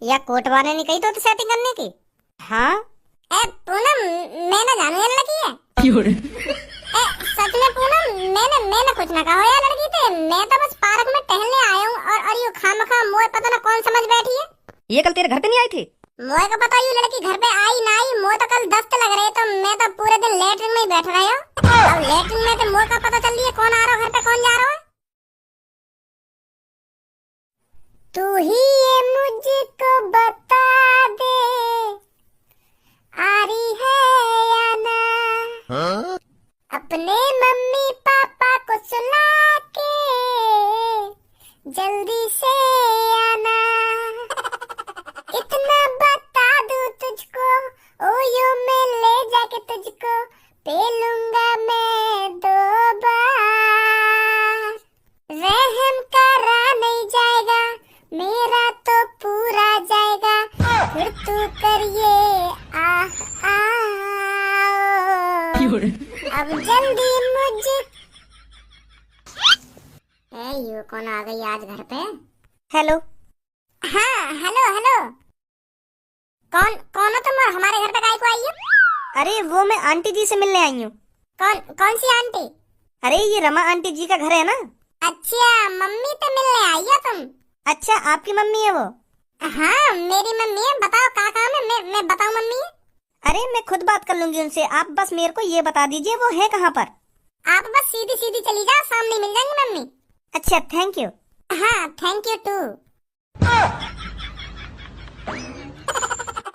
या कोटवाने ने कही तो सेटिंग करने की। हाँ ए पूनम, मैं ना जानू ये लड़की है। ए सच में पूनम, मैंने कुछ ना कहा यार लड़की थे। मैं तो बस पार्क में टहलने आया हूँ और ये खामखा मोए पता ना कौन समझ बैठी है। ये कल तेरे घर पे नहीं आई थी? मोए को पता, ये लड़की घर पे आई ना आई, मोए तो कल दस्त लग रहे तो मैं तो पूरे दिन लेटरिन में ही बैठ रहा हूँ। अब लेटरिन में तो मोए का पता चल रही है कौन आ रहा है घर पे कौन जा रहा है। तू ही ये मुझको बता दे, आ रही है या ना। हाँ? अपने मम्मी पापा को सुला के जल्दी से आना। इतना बता दूं तुझको, ओ यो मैं ले जाके तुझको पे लूंगा मैं 2 बार। रहम करा नहीं जाएगा, मेरा तो पूरा जाएगा, फिर तू करिए आ अब जल्दी मुझे। यू कौन आ गई आज घर पे? हेलो। हाँ हेलो हेलो, कौन हो तुम? हमारे घर पे काहे को आई हो? अरे वो मैं आंटी जी से मिलने आई हूँ। कौन सी आंटी? अरे ये रमा आंटी जी का घर है ना। अच्छा, मम्मी से मिलने आई हो तुम? अच्छा, आपकी मम्मी है वो? हाँ मेरी मम्मी है। बताओ क्या काम है? मैं बताऊं मम्मी है? अरे मैं खुद बात कर लूंगी उनसे, आप बस मेरे को ये बता दीजिए वो है कहाँ पर। आप बस सीधी सीधी चली जाओ, सामने मिल जाएंगी मम्मी। अच्छा थैंक यू। हाँ थैंक यू टू।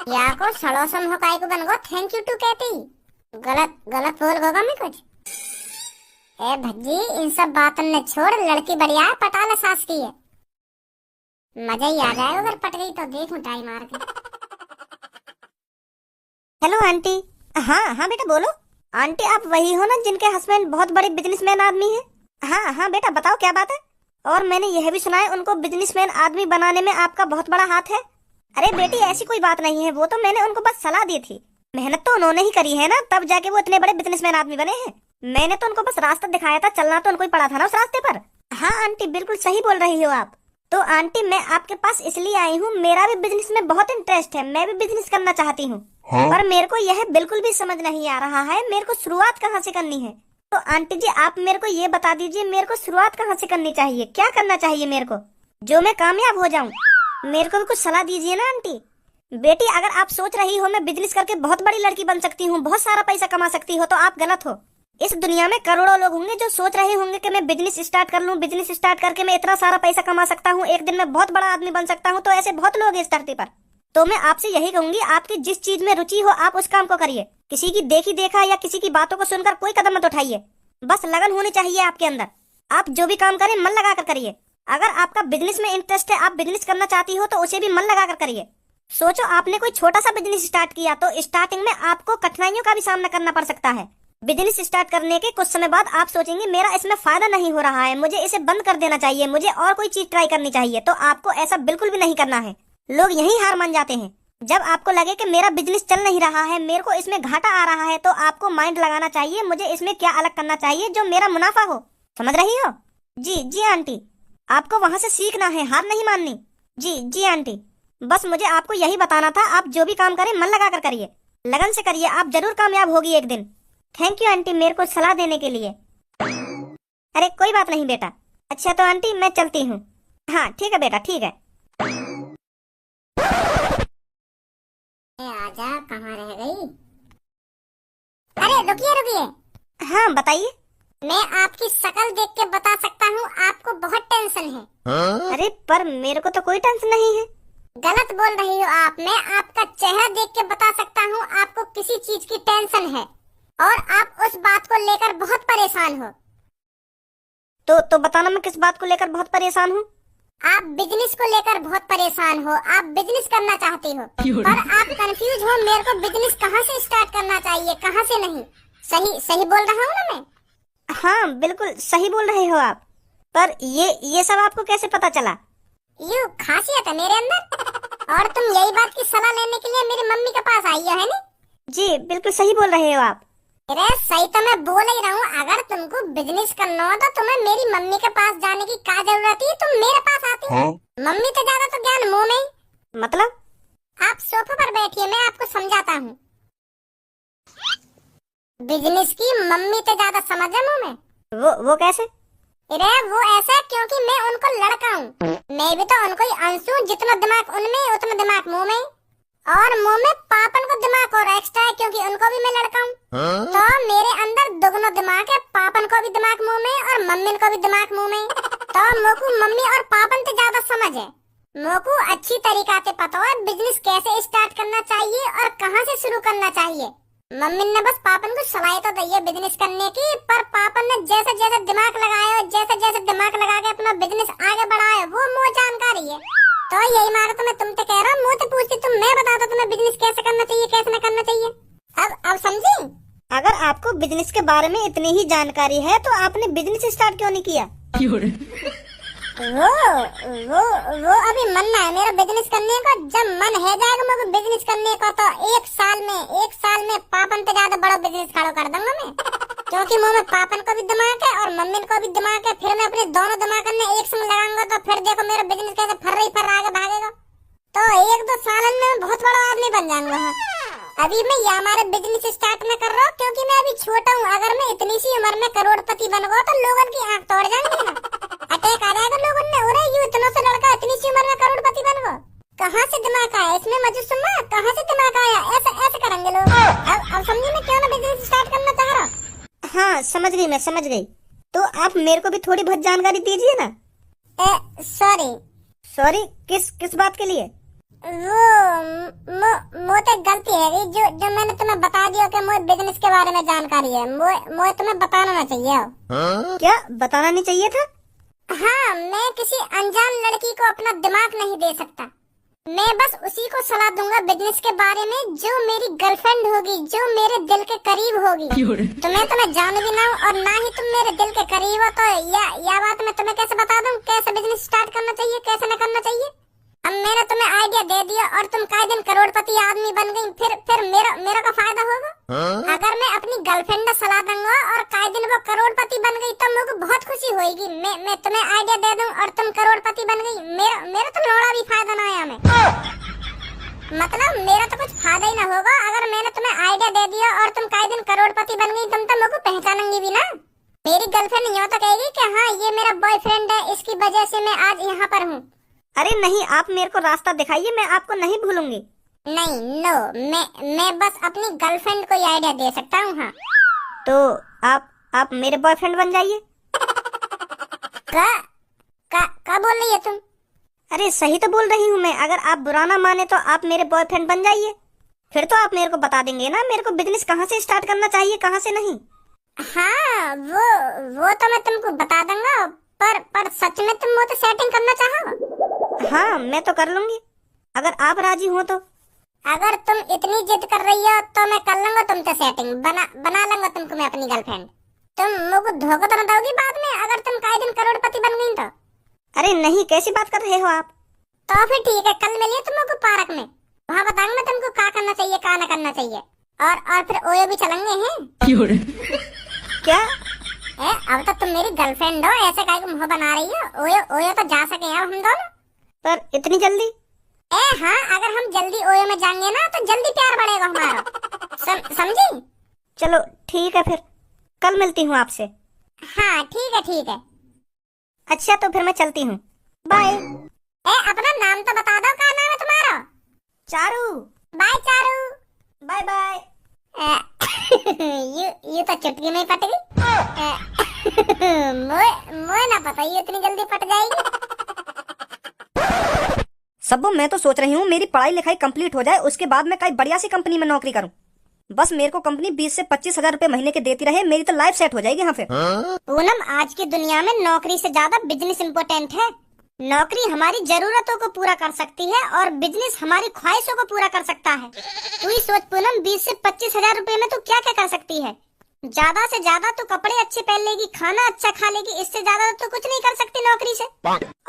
या को सड़ोसन हो काय को बन गो थैंक यू टू कहती। गलत बोल गोगा मैं कुछ? ए भज्जी, इन सब बातों ने छोड़, लड़की बढ़िया है, पटा ले सास की है। मजा ही आ जाएगा अगर पट गई तो। देखूं टाइम मार के। Hello aunty. हाँ हाँ बेटा बोलो। आंटी आप वही हो ना जिनके हस्बैंड बहुत बड़े बिजनेसमैन आदमी है? हाँ हाँ बेटा बताओ क्या बात है। और मैंने यह भी सुना है उनको बिजनेसमैन आदमी बनाने में आपका बहुत बड़ा हाथ है। अरे बेटी ऐसी कोई बात नहीं है, वो तो मैंने उनको बस सलाह दी थी। मेहनत तो उन्होंने ही करी है ना, तब जाके वो इतने बड़े बिजनेसमैन आदमी बने हैं। मैंने तो उनको बस रास्ता दिखाया था, चलना तो उनको ही पड़ा था ना उस रास्ते पर। हाँ आंटी बिल्कुल सही बोल रही हो आप। तो आंटी मैं आपके पास इसलिए आई हूँ, मेरा भी बिजनेस में बहुत इंटरेस्ट है, मैं भी बिजनेस करना चाहती हूँ। हाँ? पर मेरे को यह बिल्कुल भी समझ नहीं आ रहा है मेरे को शुरुआत कहाँ से करनी है। तो आंटी जी आप मेरे को ये बता दीजिए मेरे को शुरुआत कहाँ से करनी चाहिए, क्या करना चाहिए मेरे को जो मैं कामयाब हो जाऊँ। मेरे को भी कुछ सलाह दीजिए ना आंटी। बेटी अगर आप सोच रही हो मैं बिजनेस करके बहुत बड़ी लड़की बन सकती हूँ, बहुत सारा पैसा कमा सकती हो, तो आप गलत हो। इस दुनिया में करोड़ों लोग होंगे जो सोच रहे होंगे कि मैं बिजनेस स्टार्ट कर लूं, बिजनेस स्टार्ट करके मैं इतना सारा पैसा कमा सकता हूं, एक दिन में बहुत बड़ा आदमी बन सकता हूं। तो ऐसे बहुत लोग हैं इस धरती पर। तो मैं आपसे यही कहूंगी, आपकी जिस चीज में रुचि हो आप उस काम को करिए। किसी की देखी देखा या किसी की बातों को सुनकर कोई कदम मत उठाइए। बस लगन होनी चाहिए आपके अंदर। आप जो भी काम करें मन लगा कर करिए। अगर आपका बिजनेस में इंटरेस्ट है, आप बिजनेस करना चाहती हो, तो उसे भी मन लगा कर करिए। सोचो आपने कोई छोटा सा बिजनेस स्टार्ट किया तो स्टार्टिंग में आपको कठिनाइयों का भी सामना करना पड़ सकता है। बिजनेस स्टार्ट करने के कुछ समय बाद आप सोचेंगे मेरा इसमें फायदा नहीं हो रहा है, मुझे इसे बंद कर देना चाहिए, मुझे और कोई चीज ट्राई करनी चाहिए। तो आपको ऐसा बिल्कुल भी नहीं करना है। लोग यही हार मान जाते हैं। जब आपको लगे कि मेरा बिजनेस चल नहीं रहा है, मेरे को इसमें घाटा आ रहा है, तो आपको माइंड लगाना चाहिए मुझे इसमें क्या अलग करना चाहिए जो मेरा मुनाफा हो। समझ रही हो? जी जी आंटी, आपको वहाँ से सीखना है, हार नहीं माननी। जी जी आंटी, बस मुझे आपको यही बताना था। आप जो भी काम करें मन लगा कर करिए, लगन से करिए, आप जरूर कामयाब होगी एक दिन। थैंक यू आंटी मेरे को सलाह देने के लिए। अरे कोई बात नहीं बेटा। अच्छा तो आंटी मैं चलती हूँ। हाँ ठीक है बेटा, ठीक है। आजा, कहाँ रह गई? अरे रुकिए रुकिए। हाँ बताइए। मैं आपकी शक्ल देख के बता सकता हूँ आपको बहुत टेंशन है। हाँ? अरे पर मेरे को तो कोई टेंशन नहीं है। गलत बोल रही हो आप। मैं आपका चेहरा देख के बता सकता हूँ आपको किसी चीज की टेंशन है और आप उस बात को लेकर बहुत परेशान हो। तो बताना मैं किस बात को लेकर बहुत परेशान हूँ? आप बिजनेस को लेकर बहुत परेशान हो। आप बिजनेस करना चाहती हो पर आप कंफ्यूज हो मेरे को बिजनेस कहाँ से स्टार्ट करना चाहिए, कहाँ से नहीं। सही बोल रहा हूँ ना मैं? हाँ बिल्कुल सही बोल रहे हो आप। पर ये सब आपको कैसे पता चला? यू खासियत है मेरे अंदर। और तुम यही बात की सलाह लेने के लिए मेरी मम्मी के पास आई हो, है ना? जी बिल्कुल सही बोल रहे हो आप। अरे सही तो मैं बोल ही रहा हूँ। अगर तुमको बिजनेस करना हो तो तुम्हें मेरी मम्मी के पास जाने की क्या जरूरत है? तुम मेरे पास आती हो। हाँ? मम्मी तो ज्यादा तो ज्ञान मुंह में। मतलब? आप सोफे पर बैठिए, मैं आपको समझाता हूँ। बिजनेस की मम्मी तो ज्यादा समझ है मुंह में। वो कैसे? अरे वो ऐसा है क्योंकि मैं उनको लड़का हूँ। मैं भी तो उनको ही अंश हूँ, जितना दिमाग उनमें उतना दिमाग मुंह में। और मुंह में पापन को दिमाग और एक्स्ट्रा है क्योंकि उनको भी मैं लड़का हूँ। तो मेरे अंदर दोगुना दिमाग है, पापन को भी दिमाग मुंह में और मम्मी को भी दिमाग मुंह में। तो मोकू मम्मी और पापन से ज्यादा समझ है। मोकू अच्छी तरीका से पता है बिजनेस कैसे स्टार्ट करना चाहिए और कहाँ से शुरू करना चाहिए। मम्मी ने बस पापन को सलाह तो दी है बिजनेस करने की, पर पापन ने जैसे जैसे दिमाग लगाया, जैसे जैसे दिमाग लगा के अपना बिजनेस आगे बढ़ाया, वो मुझे जानकारी है। तो यही मारा तो मैं तुमसे कह रहा हूँ, मुझे पूछती तुम, मैं बताता तुम्हें बिजनेस कैसे करना चाहिए कैसे न करना चाहिए। अब समझी? अगर आपको बिजनेस के बारे में इतनी ही जानकारी है तो आपने बिजनेस स्टार्ट क्यों नहीं किया? वो अभी मन ना है मेरा बिजनेस करने का। जब मन है जाएगा मेरे बिजनेस करने का तो एक साल में पापन पे ज्यादा बड़ा बिजनेस खड़ा कर दूंगा मैं। क्योंकि मुंह में पापन को भी दिमाग है और मम्मी को भी दिमाग है। फिर मैं अपने दोनों दिमाग ने एक संग लगाऊंगा तो फिर देखो मेरा बिजनेस कैसे फर्र आगे भागेगा। तो 1-2 साल में बहुत बड़ा आदमी बन जाऊंगा। अभी मैं ये हमारे बिजनेस स्टार्ट में कर रहा हूँ क्योंकि मैं अभी छोटा हूँ। अगर मैं इतनी सी उम्र में करोड़पति बन गया तो लोगों की आंख तोड़ जाएंगे ना, अटैक आ जाएगा लोगों ने। अरे यू इतना सा लड़का इतनी सी उम्र में करोड़पति बन गया, कहाँ से दिमाग आया इसमें? मुझे सुनना, कहाँ से दिमाग आया? ऐसे करेंगे लोग। अब समझी मैं क्यों ना बिजनेस स्टार्ट करना चाह रहा हूँ। हाँ समझ गई, मैं समझ गई। तो आप मेरे को भी थोड़ी बहुत जानकारी दीजिए ना। सॉरी किस बात के लिए? वो मोटे गलती है जो मैंने तुम्हें बता दिया कि मुझे बिजनेस के बारे में जानकारी है। मुझे तुम्हें बताना ना चाहिए। क्या बताना नहीं चाहिए था? हाँ, मैं किसी अनजान लड़की को अपना दिमाग नहीं दे सकता। मैं बस उसी को सलाह दूंगा बिजनेस के बारे में जो मेरी गर्लफ्रेंड होगी, जो मेरे दिल के करीब होगी। तुम्हें तो मैं जान भी ना हूँ और ना ही तुम मेरे दिल के करीब हो, तो या बात मैं तुम्हें कैसे बता दूं कैसे बिजनेस स्टार्ट करना चाहिए कैसे न करना चाहिए। अब मैंने तुम्हें आइडिया दे दिया और तुम कई दिन करोड़पति आदमी बन गई, फिर मेरा का फायदा होगा? अगर मैं अपनी गर्लफ्रेंड को सलाह दूंगा और कई दिन वो करोड़पति बन गई तो मुझे बहुत खुशी होगी। मैं तुम्हें आइडिया दे दूं और तुम करोड़पति बन गई, मेरा तो थोड़ा भी फायदा ना आया। मतलब मेरा तो कुछ फायदा ही ना होगा। अगर मैंने तुम्हें आइडिया दे दिया और तुम कई दिन करोड़पति बन गई, तुम तो मुझे पहचानेंगी भी ना। मेरी गर्लफ्रेंड यूँ तो कहेगी कि हाँ ये मेरा बॉयफ्रेंड है, इसकी वजह से मैं आज यहाँ पर हूँ। अरे नहीं, आप मेरे को रास्ता दिखाइए, मैं आपको नहीं भूलूंगी। नहीं, नो, मैं बस अपनी गर्लफ्रेंड को आइडिया दे सकता हूँ। हाँ तो आप मेरे बॉयफ्रेंड बन जाइए। क्या बोल रही है तुम? अरे सही तो बोल रही हूँ मैं। अगर आप बुरा ना माने तो आप मेरे बॉयफ्रेंड बन जाइए। फिर तो आप मेरे को बता देंगे ना मेरे को बिजनेस कहाँ से स्टार्ट करना चाहिए कहाँ से नहीं। हाँ वो तो मैं तुमको बता दूंगा, पर सच में तुम मुझसे सेटिंग करना चाहो? हाँ मैं तो कर लूंगी अगर आप राजी हो तो। अगर तुम इतनी जिद कर रही हो तो मैं कर लूंगा तुमसे सेटिंग, बना लूंगा तुमको मैं अपनी गर्लफ्रेंड। तुम मुझे धोखा तो न दोगी बाद में अगर तुम कई दिन करोड़पति बन गई तो? अरे नहीं, कैसी बात कर रहे हो आप? तो फिर ठीक है, कल मिलिए तुमको पार्क में, वहाँ बताऊंगा मैं तुमको क्या करना चाहिए क्या न करना चाहिए। और फिर ओयो भी चलेंगे हैं। क्या? अब तो तुम मेरी गर्लफ्रेंड हो, ऐसे काहे को मुंह बना रही हो? ओयो तो जा सके अब हम दोनों। पर इतनी जल्दी? हाँ, अगर हम जल्दी ओयो में जाएंगे ना तो जल्दी प्यार बढ़ेगा हमारा। समझी? चलो ठीक है, फिर कल मिलती हूँ आपसे। हाँ ठीक है। अच्छा तो फिर मैं चलती हूँ, बाय। अपना नाम तो बता दो, क्या नाम है तुम्हारा? Charu. Bye Charu. Bye bye. ये तो चुटकी में पट गई। मोए ना पता ये इतनी जल्दी पट जाएगी। सब्बो मैं तो सोच रही हूँ मेरी पढ़ाई लिखाई कंप्लीट हो जाए, उसके बाद मैं कई बढ़िया सी कंपनी में नौकरी करूँ। बस मेरे को कंपनी 20 से 25 हजार रुपए महीने के देती रहे, मेरी तो लाइफ सेट हो जाएगी यहाँ पे। पूनम, आज की दुनिया में नौकरी से ज्यादा बिजनेस इम्पोर्टेंट है। नौकरी हमारी जरूरतों को पूरा कर सकती है और बिजनेस हमारी ख्वाहिशों को पूरा कर सकता है। तू ही सोच पूनम, 20 से 25 हजार रुपए में तू क्या क्या कर सकती है? ज्यादा से ज्यादा तू कपड़े अच्छे पहन लेगी, खाना अच्छा खा लेगी, इससे ज्यादा तो कुछ नहीं कर सकती नौकरी से।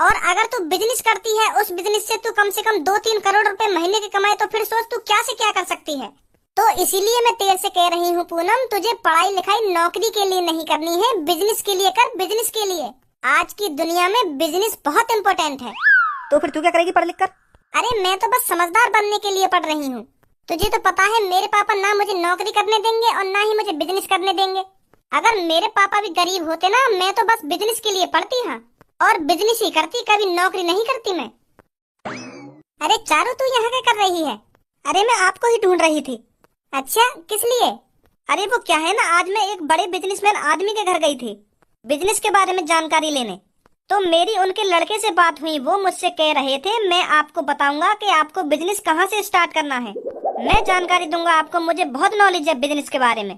और अगर तू बिजनेस करती है, उस बिजनेस से तू कम से कम 2-3 करोड़ रुपए महीने के कमाए, तो फिर सोच तू क्या से क्या कर सकती है। तो इसीलिए मैं तेरे से कह रही हूँ पूनम, तुझे पढ़ाई लिखाई नौकरी के लिए नहीं करनी है, बिजनेस के लिए कर, बिजनेस के लिए। आज की दुनिया में बिजनेस बहुत इम्पोर्टेंट है। तो फिर तू क्या करेगी पढ़ लिख कर? अरे मैं तो बस समझदार बनने के लिए पढ़ रही हूँ। तुझे तो पता है मेरे पापा ना मुझे नौकरी करने देंगे और ना ही मुझे बिजनेस करने देंगे। अगर मेरे पापा भी गरीब होते ना, मैं तो बस बिजनेस के लिए पढ़ती हाँ, और बिजनेस ही करती, कभी नौकरी नहीं करती मैं। अरे चारू, तू यहाँ क्या कर रही है? अरे मैं आपको ही ढूंढ रही थी। अच्छा, किस लिए? अरे वो क्या है ना, आज मैं एक बड़े बिजनेसमैन आदमी के घर गई थी बिजनेस के बारे में जानकारी लेने। तो मेरी उनके लड़के से बात हुई। वो मुझसे कह रहे थे मैं आपको बताऊंगा कि आपको बिजनेस कहाँ से स्टार्ट करना है, मैं जानकारी दूंगा आपको, मुझे बहुत नॉलेज है बिजनेस के बारे में।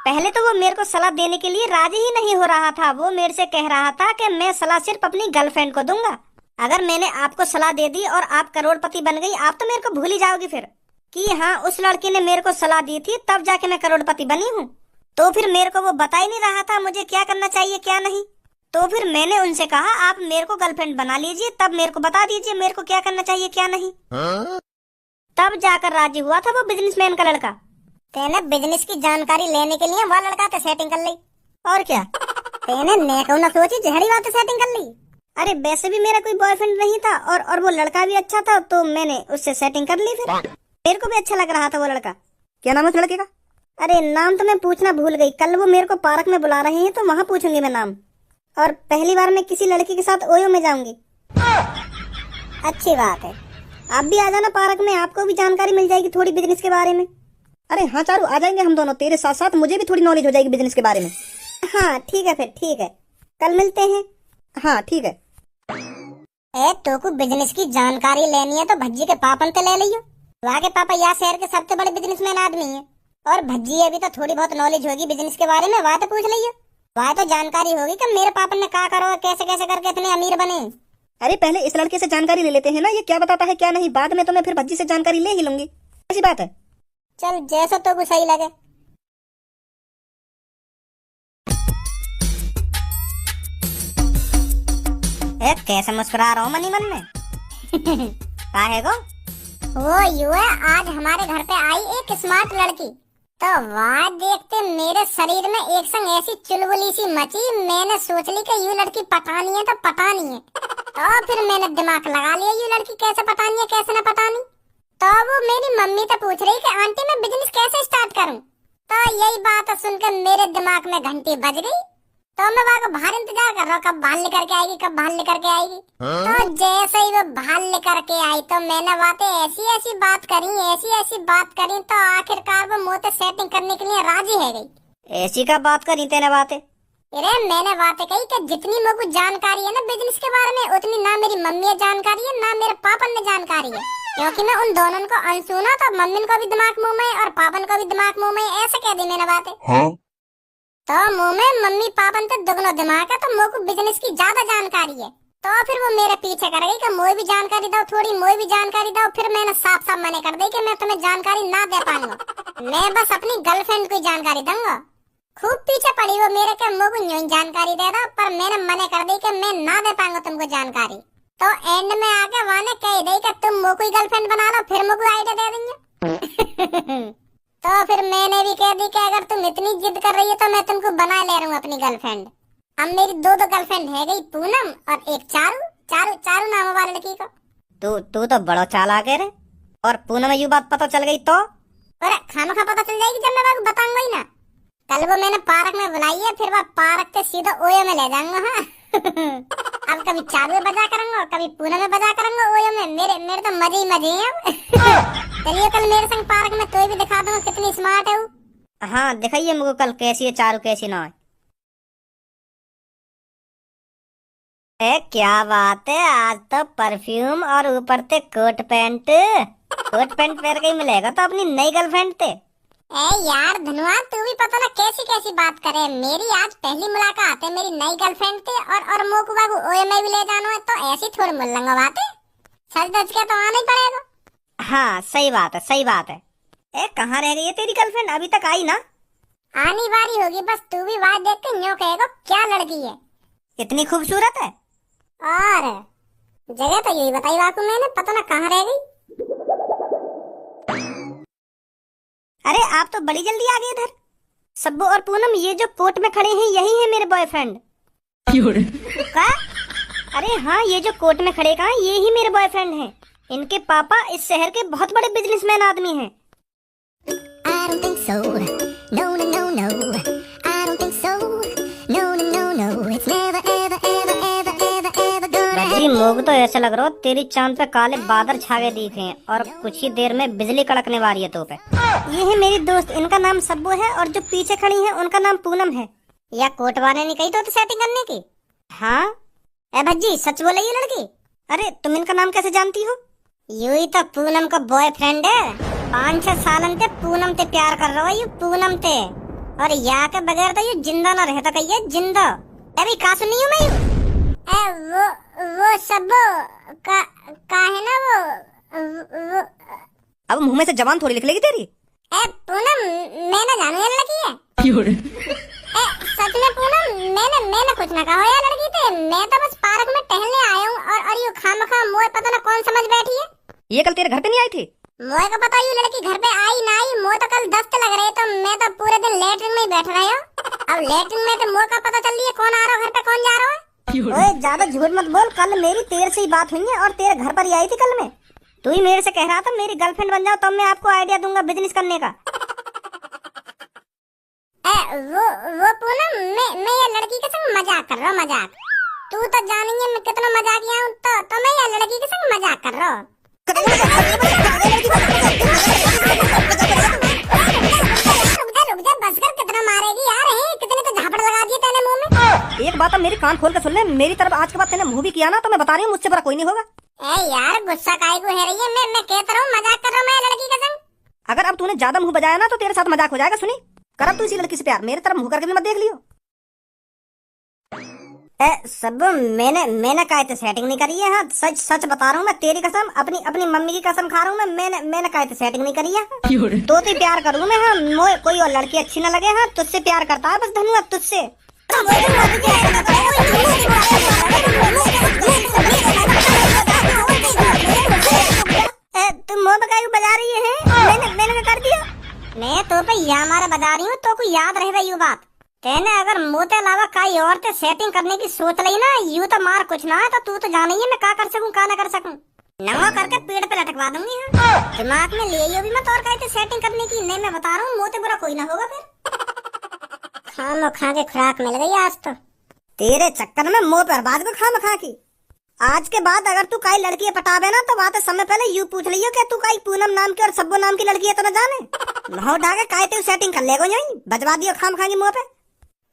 पहले तो वो मेरे को सलाह देने के लिए राजी ही नहीं हो रहा था। वो मेरे से कह रहा था कि मैं सलाह सिर्फ अपनी गर्लफ्रेंड को दूंगा। अगर मैंने आपको सलाह दे दी और आप करोड़पति बन गई, आप तो मेरे को भूल ही जाओगी फिर कि हाँ उस लड़की ने मेरे को सलाह दी थी, तब जाके मैं करोड़पति बनी हूँ। तो फिर मेरे को वो बता ही नहीं रहा था मुझे क्या करना चाहिए क्या नहीं। तो फिर मैंने उनसे कहा आप मेरे को गर्लफ्रेंड बना लीजिए, तब मेरे को बता दीजिए मेरे को क्या करना चाहिए क्या नहीं। तब जाकर राजी हुआ था वो बिजनेसमैन का लड़का। तेने बिजनेस की जानकारी लेने के लिए वह लड़का तो सेटिंग कर ली, और क्या तेने नेको न सोची जहरी बात सेटिंग कर ली। अरे वैसे भी मेरा कोई बॉयफ्रेंड नहीं था और वो लड़का भी अच्छा था, तो मैंने उससे सेटिंग कर ली। फिर मेरे को भी अच्छा लग रहा था वो लड़का। क्या नाम है उस लड़के का? अरे नाम तो मैं पूछना भूल गई, कल वो मेरे को पार्क में बुला रहे हैं तो वहाँ पूछूंगी मैं नाम। और पहली बार मैं किसी लड़की के साथ ओयो में जाऊंगी। अच्छी बात है, आप भी आ जाना पार्क में, आपको भी जानकारी मिल जाएगी थोड़ी बिजनेस के बारे में। अरे हाँ चारू, आ जाएंगे हम दोनों, तेरे साथ साथ मुझे भी थोड़ी नॉलेज हो जाएगी बिजनेस के बारे में। हाँ ठीक है, फिर ठीक है, कल मिलते हैं। हाँ ठीक है। तो को बिजनेस की जानकारी लेनी है तो भज्जी के पापन से ले लियो। वहाँ के पापा यहाँ शहर के सबसे बड़े बिजनेसमैन आदमी है, और भज्जी अभी तो थोड़ी बहुत नॉलेज होगी बिजनेस के बारे में, वहाँ तो पूछ लियो। वहाँ तो जानकारी होगी कि मेरे पापा ने क्या करो, कैसे कैसे करके इतने अमीर बने। अरे पहले इस लड़के से जानकारी ले लेते हैं ना, ये क्या बताता है क्या नहीं, बाद में तो मैं फिर भज्जी से जानकारी ले ही लूंगी। ऐसी बात है। चल जैसा तो को सही लगे। कैसे मुस्कुरा रहा हूँ मनी मन में काहे को? वो यू है, आज हमारे घर पे आई एक स्मार्ट लड़की, तो वहाँ देखते मेरे शरीर में एक संग ऐसी चुलबुली सी मची, मैंने सोच ली कि यू लड़की पटानी है तो पटानी है। तो फिर मैंने दिमाग लगा लिया यू लड़की कैसे पटानी है कैसे न पटानी। तो वो मेरी मम्मी तो पूछ रही कि आंटी मैं बिजनेस कैसे स्टार्ट करूं। तो यही बात सुनकर मेरे दिमाग में घंटी बज गई। तो मैं वहाँ को बाहर इंतजार कर रहा हूँ कब बाहर लेकर के आएगी, कब बाहर लेकर के आएगी। तो जैसे ही वो बाहर लेकर के आई तो मैंने बातें ऐसी ऐसी बात करी, ऐसी ऐसी बात करी, तो आखिरकार वो मुझसे सेटिंग करने के लिए राजी है गई। ऐसी का बात करी तेने बातें? अरे मैंने बातें कही कि जितनी मेरे को जानकारी है ना बिजनेस के बारे में, उतनी ना मेरी मम्मी जानकारी है ना मेरे पापा ने जानकारी है, क्योंकि मैं उन दोनों को अनसुना तो मम्मी को भी दिमाग मुंह में और पापन को भी दिमाग मुंह में, ऐसे कह दी मैंने बातें। तो मुंह में मम्मी पापन तो दुगनो दिमाग है, तो मेरे को बिजनेस की ज्यादा जानकारी है। तो फिर वो मेरे पीछे कर गई कि मोई भी जानकारी दो, थोड़ी मोई भी जानकारी दो। फिर मैंने साफ साफ मना कर दी कि मैं तुम्हें जानकारी ना दे पाऊंगा, मैं बस अपनी गर्लफ्रेंड को जानकारी दूंगा। खूब पीछे पड़ी वो मेरे के, मुझे को यूं जानकारी दे दो, पर मैंने मना कर दी कि मैं ना दे पाऊंगा तुमको जानकारी। तो एंड में आके वहाँ ने कह दी कि तुम मुझे गर्लफ्रेंड बना लो, फिर मुझे आइडिया दे देंगे। तो फिर मैंने भी कह दी कि अगर तुम इतनी जिद कर रही हो तो मैं तुमको बना ले रहा हूँ अपनी गर्लफ्रेंड। अब मेरी दो गर्लफ्रेंड है गई, पूनम और एक चारू। चारू नाम वाली लड़की को। तू तो बड़ा चालाक है रे। और पूनम में यू बात पता चल गई तो? अरे खामखा पता चल जाएगी जब मैं आपको बताऊंगा ही ना। कल वो मैंने पार्क में बुलाई है, फिर वह पार्क से सीधा ओयो में ले जाऊंगा। हाँ। अब कभी चारू में बजा करूंगा, कभी पूनम में बजा करूंगा, ओयो में। मेरे तो मजे ही मजे हैं अब। चलिए कल मेरे संग पार्क में तो भी दिखा दूंगा कितनी स्मार्ट है वो। हाँ दिखाइए मुझे कल कैसी है चारू कैसी ना है। क्या बात है, आज तो परफ्यूम और ऊपर से कोट पैंट पहन के ही मिलेगा तो अपनी नई गर्लफ्रेंड थे। यार धन्यवाद, तू भी पता ना कैसी कैसी बात करे। मेरी आज पहली मुलाकात है, मेरी नई गर्लफ्रेंड थे और मोकू बाबू ओए में भी ले जाना है, तो ऐसी थोड़ी मुल्लंगा बात है, सच दच के तो आना ही पड़ेगा। हाँ सही बात है सही बात है। कहाँ रह गई है तेरी गर्लफ्रेंड, अभी तक आई ना? आनी बारी होगी, बस तू भी बात देख के न्यों कहेगा क्या लड़की है, इतनी खूबसूरत है। और जगह तो यही बताई बापू मैंने, पता ना कहाँ रह गई। अरे आप तो बड़ी जल्दी आ गए इधर। सब्बू और पूनम ये जो कोर्ट में खड़े हैं यही है मेरे बॉयफ्रेंड। क्या? अरे हाँ ये जो कोर्ट में खड़े कहाँ, ये ही मेरे बॉयफ्रेंड हैं। इनके पापा इस शहर के बहुत बड़े बिजनेसमैन आदमी हैं। I don't think so. No, no, no, no. I don't think so. No, no, no, no. It's never, ever, ever, ever, ever, ever gonna Bhajji मोग तो ऐसा लग रहा हो तेरी चांद पे काले बादल छावे दिखे हैं और कुछ ही देर में बिजली कड़कने वाली है तो पे। ये है मेरी दोस्त, इनका नाम सब्बू है और जो पीछे खड़ी है उनका नाम पूनम है। या कोट वाले ने कही तो सेटिंग करने की। हाँ ए भज्जी सच बोले ये लड़की। अरे तुम इनका नाम कैसे जानती हो? यू ही तो पूनम का बॉयफ्रेंड है। 5-6 सालन ते पूनम ते प्यार कर रहा है यू पूनम ते, और या के बगैर तो यू जिंदा ना रहता कहिए जिंदा। अभी का सुनी हूँ मैं यू। वो सब का है ना वो अब मुंह में से जबान थोड़ी निकलेगी तेरी। ए पूनम मैं ना जानू ये लड़की है। ए सच में पूनम मैंने कुछ ना कहा यार लड़की थे। मैं तो बस पार्क में टहलने आया हूँ और यू खामखा मोए पता ना कौन समझ बैठी है। ये कल तेरे घर पे नहीं आई थी? मोए को पता ये लड़की घर पे आई ना आई। मोए तो कल दस्त लग रहे तो मैं तो पूरे दिन लेटरिन में ही बैठ रहा हूँ। अब लेटरिन में तो मोए का पता चल रही है कौन आ रहा है घर पे कौन जा रहा है। ओए ज्यादा झूठ मत बोल, कल मेरी तेरे से ही बात हुई है और तेरे घर पर ही आई थी कल मैं। तू ही मेरे से कह रहा था मेरी गर्लफ्रेंड बन जाओ तब मैं आपको आइडिया दूंगा बिजनेस करने का। वो पूनम मैं ये लड़की के संग मजाक कर रहा हूँ मजाक। तू तो जानेंगे मैं कितना मजाकिया हूँ तो मैं ये लड़की के संग मजाक कर रहा हूँ। रुक जा बस कर, कितना मारेगी यार। कितने तो झापड़ लगा दिए तेने मुंह में। एक बात अब मेरी कान खोल कर सुन ले, मेरी तरफ आज के बाद तेने मुंह भी किया ना तो मैं बता रही हूँ मुझसे बड़ा कोई नहीं होगा। ए यार गुस्सा काहे को है रही है। मैं कहता रहा हूँ मजाक कर रहा हूँ मैं लड़की के संग। अगर अब तूने ज्यादा मुंह बजाया ना तो तेरे साथ मजाक हो जाएगा। सुनी कर अब तू इसी लड़की से प्यार, मेरे तरफ मुंह करके भी मत देख लियो। सब मैंने काहे तो सेटिंग नहीं करी है। हाँ सच बता रहा हूँ मैं, तेरी कसम अपनी मम्मी की कसम खा रहा हूँ मैं। मैंने काहे तो सेटिंग नहीं करी है। तो ही प्यार करूँ मैं। हाँ मोए कोई और लड़की अच्छी न लगे। हाँ तुझसे प्यार करता है बस धन्यवाद तुझसे। तुम मोह बकाई बजा रही है। मैंने कर दिया। मैं तो पे या मारा बता रही हूँ तो को याद रहे यू बात। तेने अगर मुँह के अलावा कई और ते सेटिंग करने की सोच ली ना यू तो मार कुछ ना है तो तू तो जाने ही मैं का कर सकूं का ना कर सकूं। नंगा करके पेड़ पे लटकवा दूंगी। हाँ दिमाग में ले भी मत और कहीं सेटिंग करने की। नहीं मैं बता रहा हूँ मुँह ते बुरा कोई ना होगा फिर। खाम खा के खुराक मिल गई आज तो तेरे चक्कर में मुँह पर बात को खाम खा की। आज के बाद अगर तू कई लड़की पटावे ना तो बात समय पहले यू पूछ लियो कि तू कई पूनम नाम की और सब्बू नाम की लड़की है तो न जाने। भाव उठा के काहे तू सेटिंग कर लेगो यहीं बजवा दियो खाम खा की मुँह पे।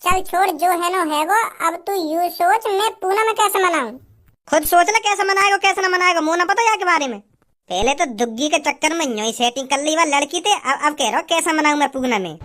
चल छोड़ जो है नो है वो। अब तू यू सोच मैं पूनम में कैसे मनाऊं। खुद सोच ले कैसे मनाएगा कैसे न मनाएगा। मुँह न पता या के बारे में। पहले तो दुग्गी के चक्कर में यूं ही सेटिंग कर ली वह लड़की थे। अब कह रहा कैसे मनाऊं मैं पूनम में।